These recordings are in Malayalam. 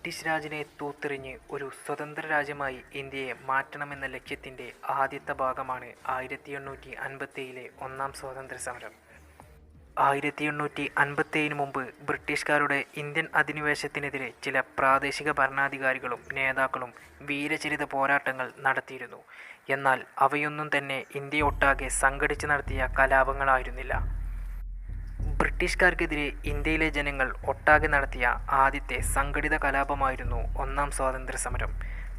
ബ്രിട്ടീഷ് രാജിനെ തൂത്തെറിഞ്ഞ് ഒരു സ്വതന്ത്ര രാജ്യമായി ഇന്ത്യയെ മാറ്റണമെന്ന ലക്ഷ്യത്തിൻ്റെ ആദ്യത്തെ ഭാഗമാണ് 1857-ലെ ഒന്നാം സ്വാതന്ത്ര്യസമരം. 1857 മുമ്പ് ബ്രിട്ടീഷുകാരുടെ ഇന്ത്യൻ അധിനിവേശത്തിനെതിരെ ചില പ്രാദേശിക ഭരണാധികാരികളും നേതാക്കളും വീരചരിത പോരാട്ടങ്ങൾ നടത്തിയിരുന്നു. എന്നാൽ അവയൊന്നും തന്നെ ഇന്ത്യയൊട്ടാകെ സംഘടിച്ച് നടത്തിയ കലാപങ്ങളായിരുന്നില്ല. ബ്രിട്ടീഷുകാർക്കെതിരെ ഇന്ത്യയിലെ ജനങ്ങൾ ഒട്ടാകെ നടത്തിയ ആദ്യത്തെ സംഘടിത കലാപമായിരുന്നു ഒന്നാം സ്വാതന്ത്ര്യസമരം.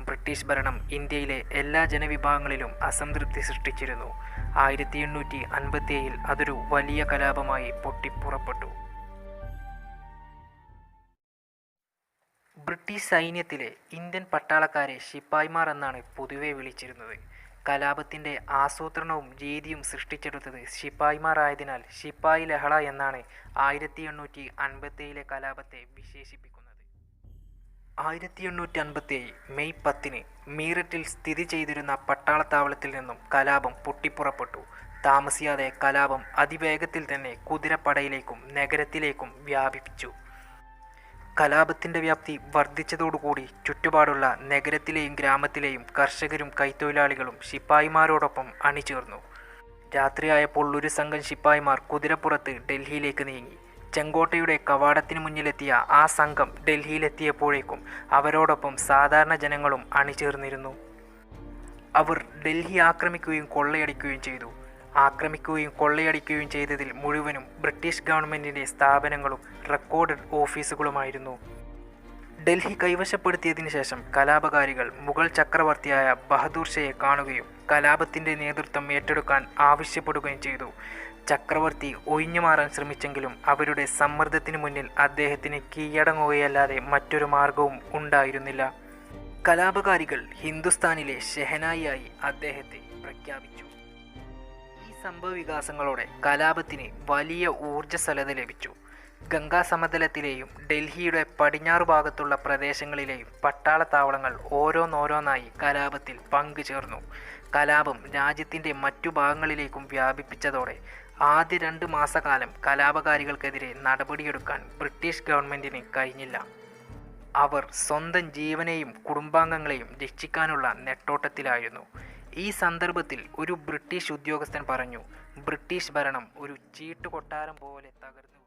ബ്രിട്ടീഷ് ഭരണം ഇന്ത്യയിലെ എല്ലാ ജനവിഭാഗങ്ങളിലും അസംതൃപ്തി സൃഷ്ടിച്ചിരുന്നു. 1857 അതൊരു വലിയ കലാപമായി പൊട്ടിപ്പുറപ്പെട്ടു. ബ്രിട്ടീഷ് സൈന്യത്തിലെ ഇന്ത്യൻ പട്ടാളക്കാരെ ശിപ്പായിമാർ എന്നാണ് പൊതുവെ വിളിച്ചിരുന്നത്. കലാപത്തിൻ്റെ ആസൂത്രണവും രീതിയും സൃഷ്ടിച്ചെടുത്തത് ശിപ്പായിമാരായതിനാൽ ശിപ്പായി ലഹള എന്നാണ് 1857 കലാപത്തെ വിശേഷിപ്പിക്കുന്നത്. 1857 മെയ് 10 മീററ്റിൽ സ്ഥിതി ചെയ്തിരുന്ന പട്ടാളത്താവളത്തിൽ നിന്നും കലാപം പൊട്ടിപ്പുറപ്പെട്ടു. താമസിയാതെ കലാപം അതിവേഗത്തിൽ തന്നെ കുതിരപ്പടയിലേക്കും നഗരത്തിലേക്കും വ്യാപിച്ചു. കലാപത്തിൻ്റെ വ്യാപ്തി വർദ്ധിച്ചതോടുകൂടി ചുറ്റുപാടുള്ള നഗരത്തിലെയും ഗ്രാമത്തിലെയും കർഷകരും കൈത്തൊഴിലാളികളും ശിപ്പായിമാരോടൊപ്പം അണിചേർന്നു. രാത്രിയായപ്പോൾ ഒരു സംഘം ശിപ്പായിമാർ കുതിരപ്പുറത്ത് ഡൽഹിയിലേക്ക് നീങ്ങി. ചെങ്കോട്ടയുടെ കവാടത്തിന് മുന്നിലെത്തിയ ആ സംഘം ഡൽഹിയിലെത്തിയപ്പോഴേക്കും അവരോടൊപ്പം സാധാരണ ജനങ്ങളും അണിചേർന്നിരുന്നു. അവർ ഡൽഹി ആക്രമിക്കുകയും കൊള്ളയടിക്കുകയും ചെയ്തു. ആക്രമിക്കുകയും കൊള്ളയടിക്കുകയും ചെയ്തതിൽ മുഴുവനും ബ്രിട്ടീഷ് ഗവൺമെൻറ്റിൻ്റെ സ്ഥാപനങ്ങളും റെക്കോർഡ് ഓഫീസുകളുമായിരുന്നു. ഡൽഹി കൈവശപ്പെടുത്തിയതിനു ശേഷം കലാപകാരികൾ മുഗൾ ചക്രവർത്തിയായ ബഹദൂർ ഷയെ കാണുകയും കലാപത്തിൻ്റെ നേതൃത്വം ഏറ്റെടുക്കാൻ ആവശ്യപ്പെടുകയും ചെയ്തു. ചക്രവർത്തി ഒഴിഞ്ഞു മാറാൻ ശ്രമിച്ചെങ്കിലും അവരുടെ സമ്മർദ്ദത്തിന് മുന്നിൽ അദ്ദേഹത്തിന് കീഴടങ്ങുകയല്ലാതെ മറ്റൊരു മാർഗവും ഉണ്ടായിരുന്നില്ല. കലാപകാരികൾ ഹിന്ദുസ്ഥാനിലെ ഷെഹനായിയായി അദ്ദേഹത്തെ പ്രഖ്യാപിച്ചു. സംഭവവികാസങ്ങളോടെ കലാപത്തിന് വലിയ ഊർജ്ജസ്വലത ലഭിച്ചു. ഗംഗാ സമതലത്തിലെയും ഡൽഹിയുടെ പടിഞ്ഞാറു ഭാഗത്തുള്ള പ്രദേശങ്ങളിലെയും പട്ടാളത്താവളങ്ങൾ ഓരോന്നോരോന്നായി കലാപത്തിൽ പങ്കുചേർന്നു. കലാപം രാജ്യത്തിൻ്റെ മറ്റു ഭാഗങ്ങളിലേക്കും വ്യാപിപ്പിച്ചതോടെ ആദ്യ 2 മാസക്കാലം കലാപകാരികൾക്കെതിരെ നടപടിയെടുക്കാൻ ബ്രിട്ടീഷ് ഗവൺമെൻറ്റിന് കഴിഞ്ഞില്ല. അവർ സ്വന്തം ജീവനെയും കുടുംബാംഗങ്ങളെയും രക്ഷിക്കാനുള്ള നെട്ടോട്ടത്തിലായിരുന്നു. ഈ സന്ദർഭത്തിൽ ഒരു ബ്രിട്ടീഷ് ഉദ്യോഗസ്ഥൻ പറഞ്ഞു, ബ്രിട്ടീഷ് ഭരണം ഒരു ചീട്ടുകൊട്ടാരം പോലെ തകർന്നു.